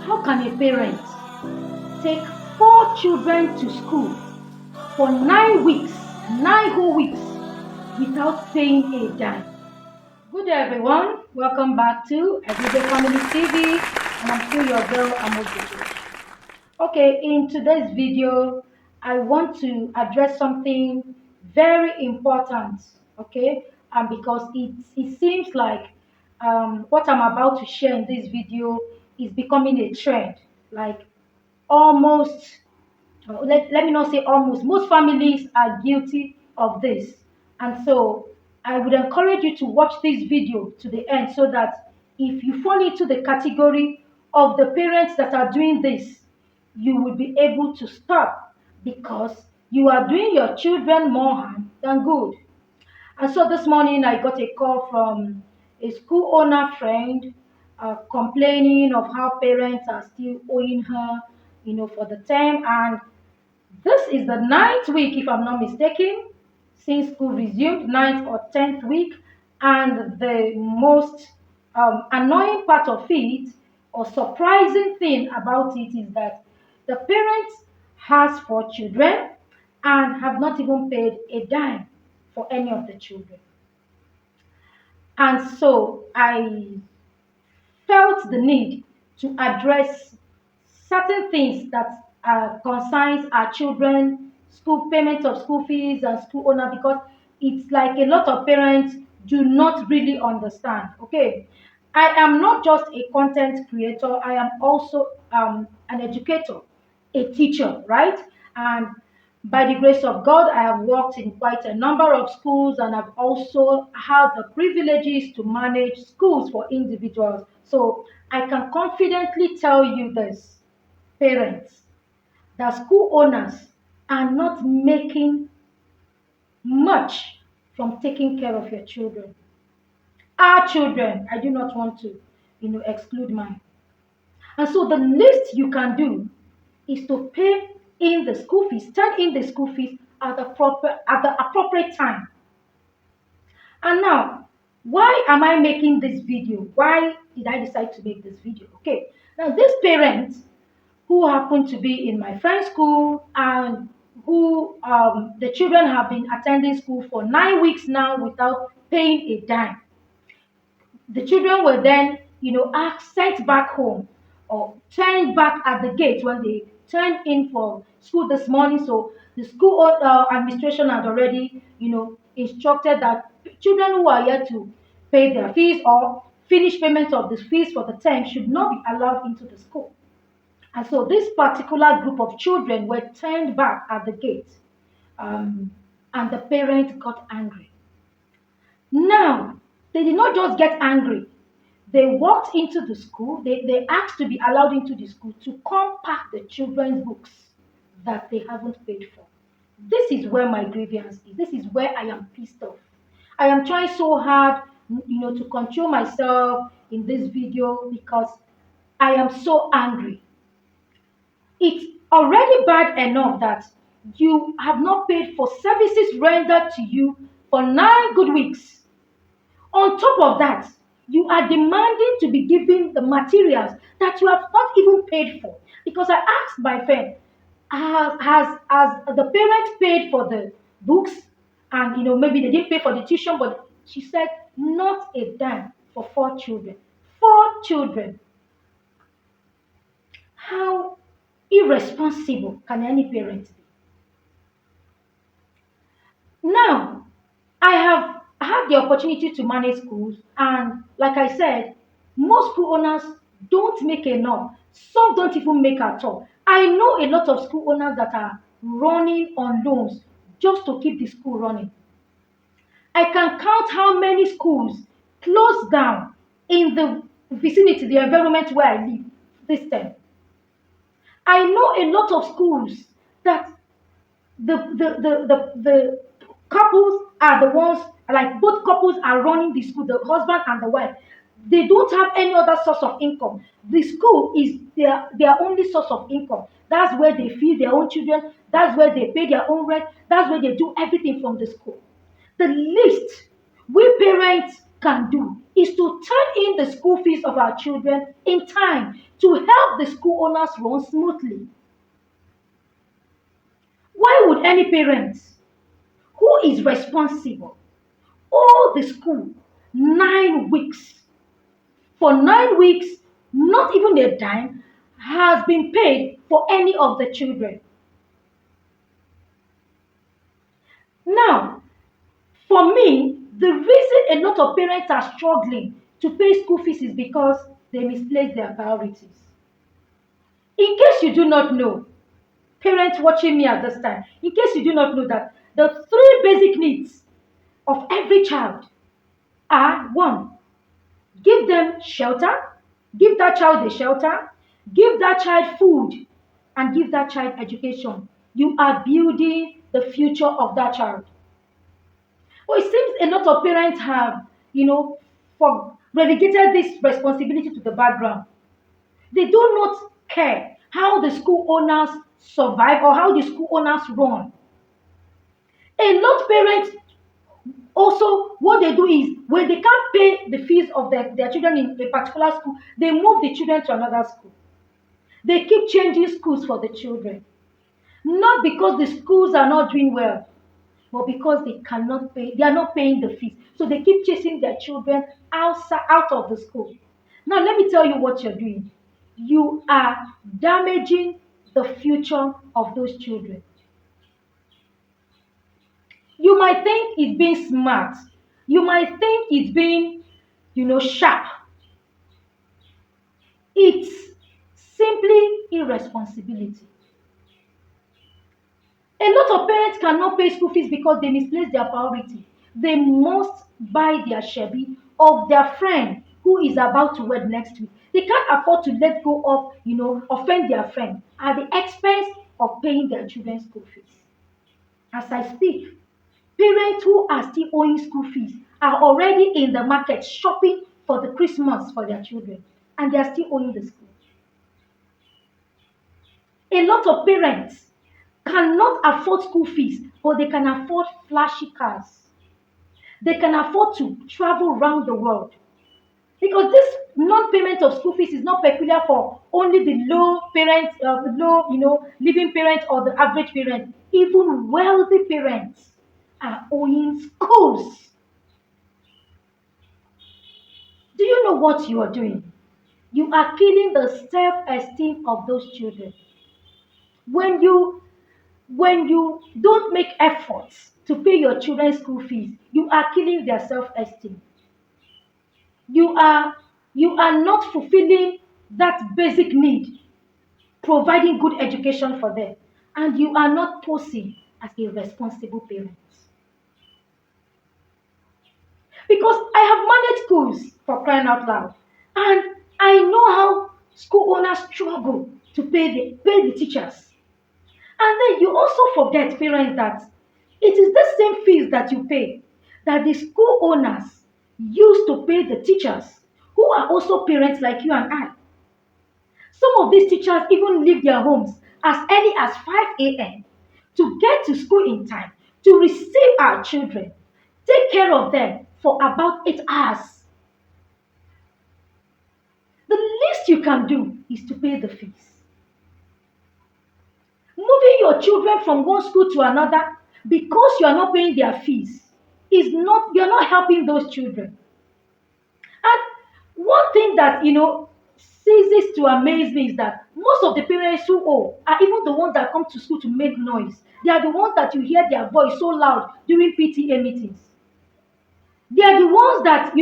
How can a parent take 4 children to school for 9 weeks, 9 whole weeks, without paying a dime? Good day, everyone. Welcome back to Everyday Family TV, and I'm still your girl, Amos. Okay, in today's video, I want to address something very important. Okay, and because it seems like what I'm about to share in this video is becoming a trend. Like almost, let me not say almost, most families are guilty of this. And so I would encourage you to watch this video to the end so that if you fall into the category of the parents that are doing this, you will be able to stop, because you are doing your children more harm than good. And so this morning I got a call from a school owner friend, complaining of how parents are still owing her, for the term. And this is the ninth week, if I'm not mistaken, since school resumed, ninth or 10th week. And the most annoying part of it, or surprising thing about it, is that the parents has 4 children and have not even paid a dime for any of the children. And so I felt the need to address certain things that concerns our children, school payment of school fees and school owner, because it's like a lot of parents do not really understand. Okay, I am not just a content creator, I am also an educator, a teacher, right? And by the grace of God, I have worked in quite a number of schools, and I've also had the privileges to manage schools for individuals. So I can confidently tell you this, parents, that school owners are not making much from taking care of your children. Our children, I do not want to, exclude mine. And so the least you can do is to pay in the school fees, turn in the school fees at the appropriate time. And now, why am I making this video? Why did I decide to make this video? Okay, now these parents who happen to be in my friend's school, and who the children have been attending school for 9 weeks now without paying a dime. The children were then, sent back home, or turned back at the gate when they turned in for school this morning. So the school administration had already, instructed that children who are yet to pay their fees or finish payment of the fees for the term should not be allowed into the school. And so this particular group of children were turned back at the gate, um, and the parents got angry. Now, they did not just get angry. They walked into the school, they asked to be allowed into the school to come pack the children's books that they haven't paid for. This is where my grievance is. This is where I am pissed off. I am trying so hard, to control myself in this video, because I am so angry. It's already bad enough that you have not paid for services rendered to you for 9 good weeks. On top of that, you are demanding to be given the materials that you have not even paid for. Because I asked my friend, has the parents paid for the books? And maybe they didn't pay for the tuition, but she said not a dime for 4 children. 4 children. How irresponsible can any parent be? Now, I have had the opportunity to manage schools, and like I said, most school owners don't make enough. Some don't even make at all. I know a lot of school owners that are running on loans just to keep the school running. I can count how many schools closed down in the vicinity, the environment where I live this time. I know a lot of schools that the couples are the ones, like both couples are running the school, the husband and the wife. They don't have any other source of income. The school is their only source of income. That's where they feed their own children, that's where they pay their own rent, that's where they do everything from the school. The least we parents can do is to turn in the school fees of our children in time. to help the school owners run smoothly. Why would any parent who is responsible owe the school 9 weeks? For 9 weeks, not even a dime has been paid for any of the children. Now, for me, the reason a lot of parents are struggling to pay school fees is because they misplace their priorities. In case you do not know, parents watching me at this time, in case you do not know that the three basic needs of every child are: one, give them shelter, give that child a shelter, give that child food, and give that child education. You are building the future of that child. But it seems a lot of parents have, for relegated this responsibility to the background. They do not care how the school owners survive or how the school owners run. A lot of parents also, what they do is when they can't pay the fees of their children in a particular school, they move the children to another school. They keep changing schools for the children. Not because the schools are not doing well, but because they are not paying the fees. So they keep chasing their children out of the school. Now let me tell you what you're doing. You are damaging the future of those children. You might think it's being smart. You might think it's being, sharp. It's simply irresponsibility. A lot of parents cannot pay school fees because they misplace their priority. They must buy their shabby of their friend who is about to wed next week. They can't afford to let go of, offend their friend at the expense of paying their children's school fees. As I speak, parents who are still owing school fees are already in the market shopping for the Christmas for their children, and they are still owing the school. A lot of parents cannot afford school fees, but they can afford flashy cars. They can afford to travel around the world. Because this non-payment of school fees is not peculiar for only the low parents, low, living parents or the average parent. Even wealthy parents are owing schools. Do you know what you are doing? You are killing the self-esteem of those children. When you when you don't make efforts to pay your children's school fees, you are killing their self-esteem. You are not fulfilling that basic need, providing good education for them, and you are not posing as a responsible parent. Because I have managed schools, for crying out loud, and I know how school owners struggle to pay the teachers. And then you also forget, parents, that it is the same fees that you pay that the school owners use to pay the teachers, who are also parents like you and I. Some of these teachers even leave their homes as early as 5 a.m. to get to school in time, to receive our children, take care of them for about 8 hours. The least you can do is to pay the fees. Moving your children from one school to another because you are not paying their fees is not, you're not helping those children. And one thing that ceases to amaze me is that most of the parents who owe are even the ones that come to school to make noise. They are the ones that you hear their voice so loud during PTA meetings. They are the ones that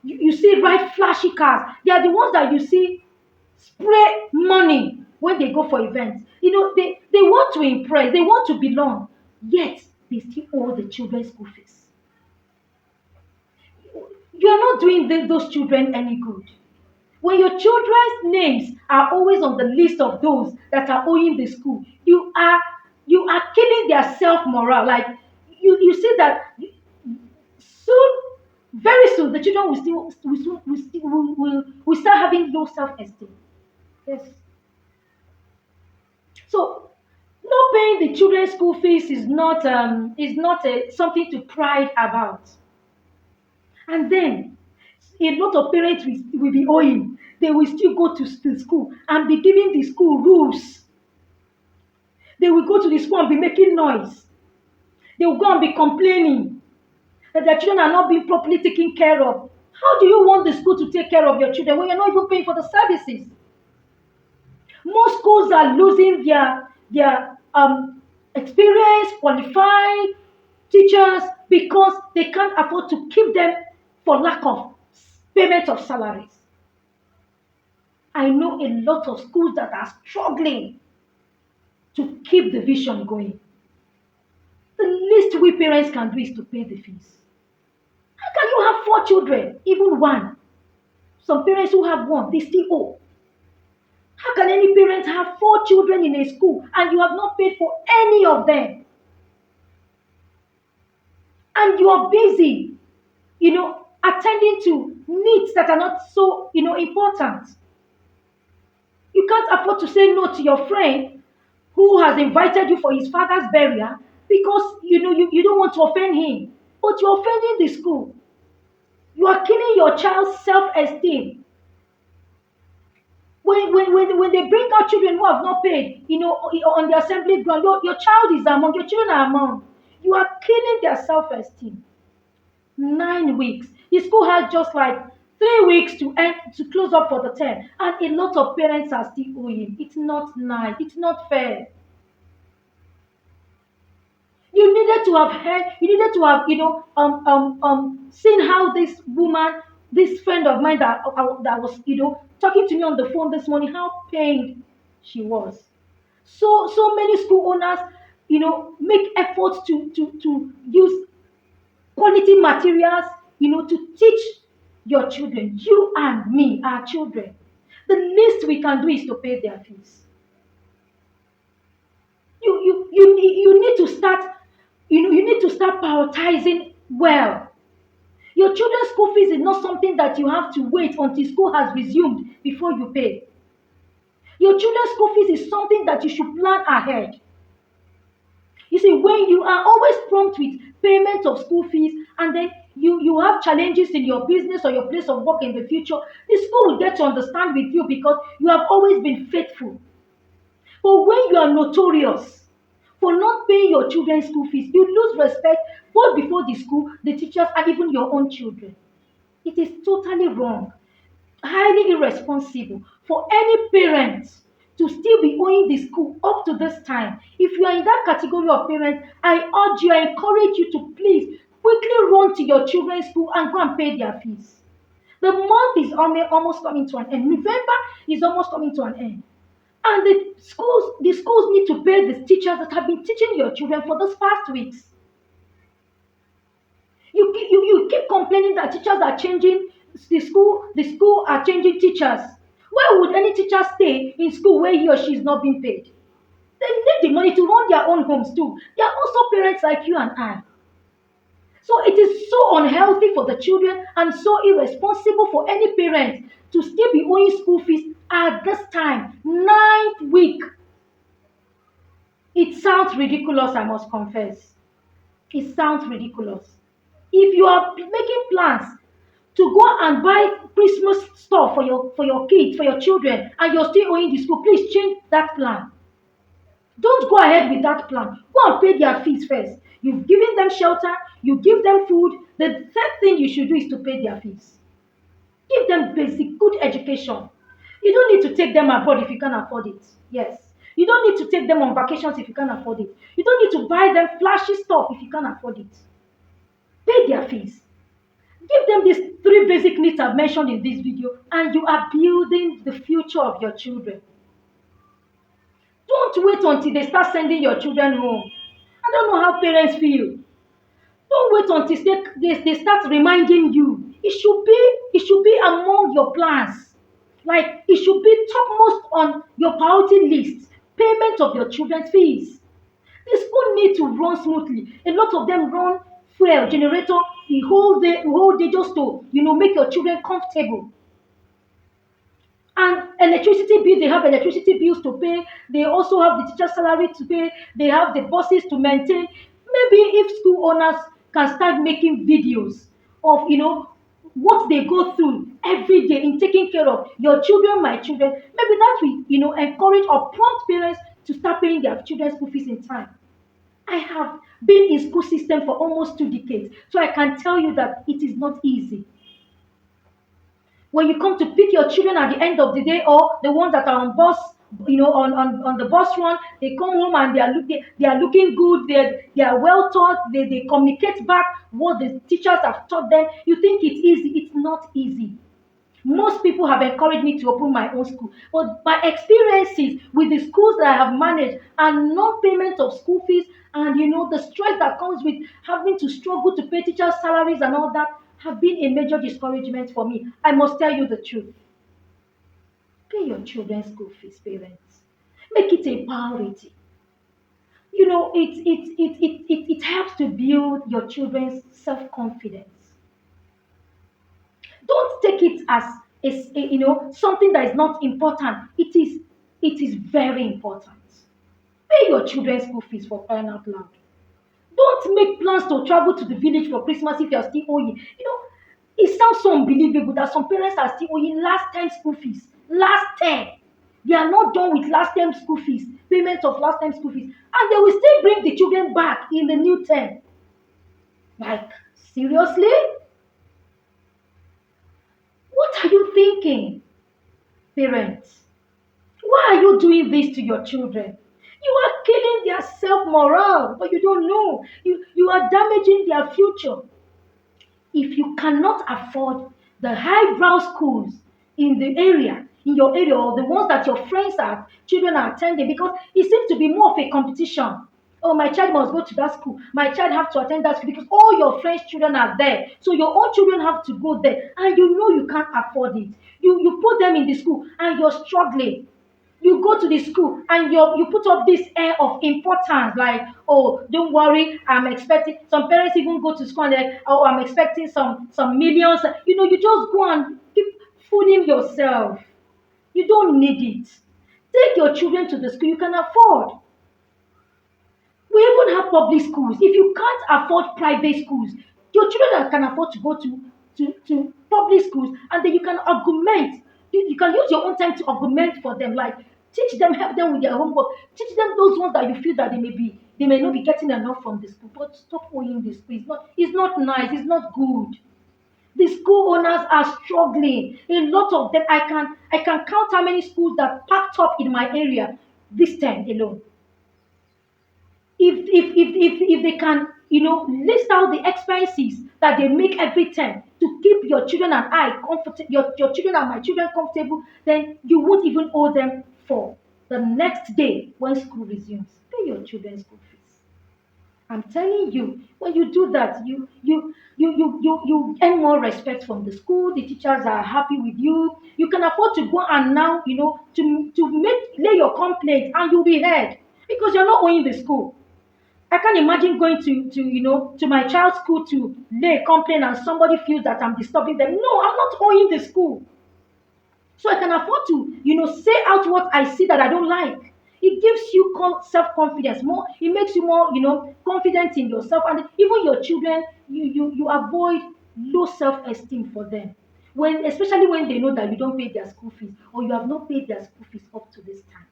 you see ride flashy cars. They are the ones that you see spray money when they go for events. They want to impress, they want to belong, yet they still owe the children school fees. You are not doing those children any good. When your children's names are always on the list of those that are owing the school, you are killing their self morale. Like you see that soon, very soon, the children will start having low self esteem. Yes. So not paying the children's school fees is not something to pride about. And then a lot of parents will be owing. They will still go to the school and be giving the school rules. They will go to the school and be making noise. They will go and be complaining that their children are not being properly taken care of. How do you want the school to take care of your children when you're not even paying for the services? Most schools are losing their experienced, qualified teachers because they can't afford to keep them for lack of payment of salaries. I know a lot of schools that are struggling to keep the vision going. The least we parents can do is to pay the fees. How can you have four children, even one? Some parents who have one, they still owe. How can any parent have four children in a school and you have not paid for any of them? And you are busy, attending to needs that are not so, important. You can't afford to say no to your friend who has invited you for his father's burial because you don't want to offend him, but you're offending the school. You are killing your child's self-esteem. When they bring out children who have not paid, on the assembly ground, your child is among, your children are among. You are killing their self-esteem. 9 weeks. The school has just like 3 weeks to close up for the term, and a lot of parents are still owing. It's not nice. It's not fair. You needed to have heard. You needed to have seen how this woman, this friend of mine that was talking to me on the phone this morning, how pained she was. So many school owners make efforts to use quality materials, to teach your children. You and me, our children. The least we can do is to pay their fees. You need to start, you need to start prioritizing well. Your children's school fees is not something that you have to wait until school has resumed before you pay. Your children's school fees is something that you should plan ahead. You see, when you are always prompt with payment of school fees and then you have challenges in your business or your place of work in the future, the school will get to understand with you because you have always been faithful. But when you are notorious for not paying your children's school fees, you lose respect both before the school, the teachers, and even your own children. It is totally wrong, highly irresponsible for any parent to still be owing the school up to this time. If you are in that category of parents, I urge you, I encourage you to please quickly run to your children's school and go and pay their fees. The month is almost coming to an end. November is almost coming to an end. And the schools need to pay the teachers that have been teaching your children for those past weeks. You keep complaining that teachers are changing the school are changing teachers. Why would any teacher stay in school where he or she is not being paid? They need the money to run their own homes too. They are also parents like you and I. So it is so unhealthy for the children and so irresponsible for any parent to still be owing school fees at this time, ninth week. It sounds ridiculous, I must confess. It sounds ridiculous. If you are making plans to go and buy Christmas stuff for your kids, for your children, and you're still owing the school, please change that plan. Don't go ahead with that plan. Go and pay their fees first. You've given them shelter, you give them food. The third thing you should do is to pay their fees. Give them basic, good education. You don't need to take them abroad if you can't afford it. Yes. You don't need to take them on vacations if you can't afford it. You don't need to buy them flashy stuff if you can't afford it. Pay their fees. Give them these three basic needs I've mentioned in this video, and you are building the future of your children. Don't wait until they start sending your children home. I don't know how parents feel. Don't wait until they start reminding you. It should be among your plans. Like it should be topmost on your priority list. Payment of your children's fees. The school need to run smoothly. A lot of them run fuel generator the whole day just to make your children comfortable. And electricity bills, they have electricity bills to pay. They also have the teacher salary to pay. They have the buses to maintain. Maybe if school owners can start making videos of what they go through every day in taking care of your children, my children, maybe that will, encourage or prompt parents to start paying their children's school fees in time. I have been in school system for almost 2 decades, so I can tell you that it is not easy. When you come to pick your children at the end of the day, or the ones that are on bus, on the bus run, they come home and they are looking good, they are well taught, they communicate back what the teachers have taught them. You think it's easy? It's not easy. Most people have encouraged me to open my own school, but my experiences with the schools that I have managed and non-payment of school fees, and the stress that comes with having to struggle to pay teachers' salaries and all that, have been a major discouragement for me. I must tell you the truth. Pay your children's school fees, parents. Make it a priority. It helps to build your children's self-confidence. Don't take it as something that is not important. It is very important. Pay your children's school fees, for crying out loud. Don't make plans to travel to the village for Christmas if you're still owing. It sounds so unbelievable that some parents are still owing last time school fees. Last term. They are not done with last term school fees, payment of last time school fees, and they will still bring the children back in the new term. Like, seriously? What are you thinking, parents? Why are you doing this to your children? You are killing their self morale, but you don't know. You are damaging their future. If you cannot afford the highbrow schools in your area, or the ones that your children are attending, because it seems to be more of a competition. Oh, my child must go to that school. My child have to attend that school because all your friends' children are there. So your own children have to go there, and you can't afford it. You put them in the school, and you're struggling. You go to the school and you put up this air of importance, like, oh, don't worry, I'm expecting. Some parents even go to school and they're like, oh, I'm expecting some millions. You just go and keep fooling yourself. You don't need it. Take your children to the school you can afford. We even have public schools. If you can't afford private schools, your children can afford to go to public schools, and then you can augment. You can use your own time to augment for them, like teach them, help them with their homework, teach them those ones that you feel that they may not be getting enough from the school. But stop owing the school. It's not nice, it's not good. The school owners are struggling. A lot of them, I can count how many schools that packed up in my area this time alone. If they can list out the expenses that they make every time to keep your children and I comfortable, your children and my children comfortable, then you won't even owe them for the next day when school resumes. Pay your children's school fees. I'm telling you, when you do that, you earn more respect from the school. The teachers are happy with you. You can afford to go and now to lay your complaint, and you'll be heard because you're not owing the school. I can't imagine going to my child's school to lay a complaint and somebody feels that I'm disturbing them. No, I'm not owing the school. So I can afford to, say out what I see that I don't like. It gives you self-confidence more. It makes you more, confident in yourself, and even your children. You avoid low self-esteem for them especially when they know that you don't pay their school fees, or you have not paid their school fees up to this time.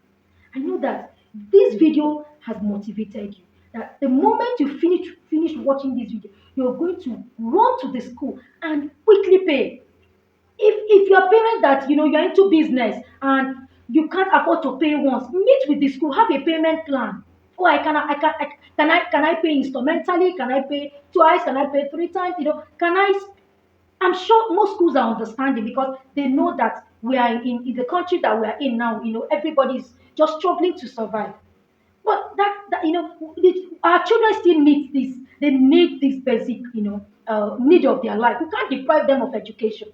I know that this video has motivated you. That the moment you finish watching this video, you're going to run to the school and quickly pay. If you're a parent that you're into business and you can't afford to pay once, meet with the school, have a payment plan. Oh, can I pay instrumentally? Can I pay twice? Can I pay 3 times? Can I? I'm sure most schools are understanding because they know that we are in the country that we are in now. Everybody's just struggling to survive. But that our children still need this. They need this basic, need of their life. You can't deprive them of education,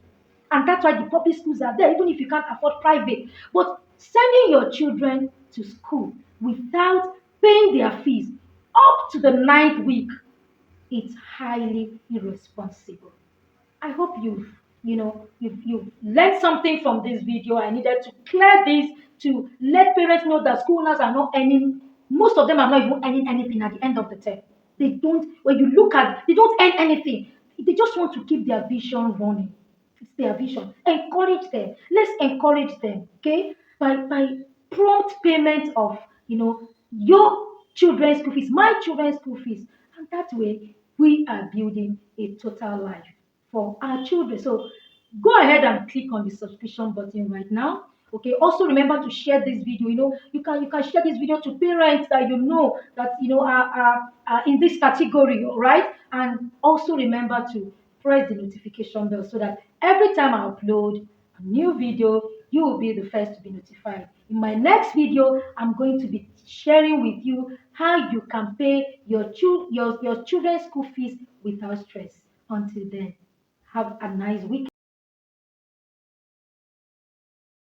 and that's why the public schools are there, even if you can't afford private. But sending your children to school without paying their fees up to the ninth week, it's highly irresponsible. I hope you've learned something from this video. I needed to clear this to let parents know that school owners are not earning. Most of them are not even earning anything at the end of the term. They don't. When you look at, they don't earn anything. They just want to keep their vision running. it's their vision. Encourage them. Let's encourage them, okay? By prompt payment of your children's school fees, my children's school fees, and that way we are building a total life for our children. So go ahead and click on the subscription button right now. Okay, also remember to share this video. You can share this video to parents that that are in this category, all right? And also remember to press the notification bell so that every time I upload a new video, you will be the first to be notified. In my next video, I'm going to be sharing with you how you can pay your children's school fees without stress. Until then, have a nice week.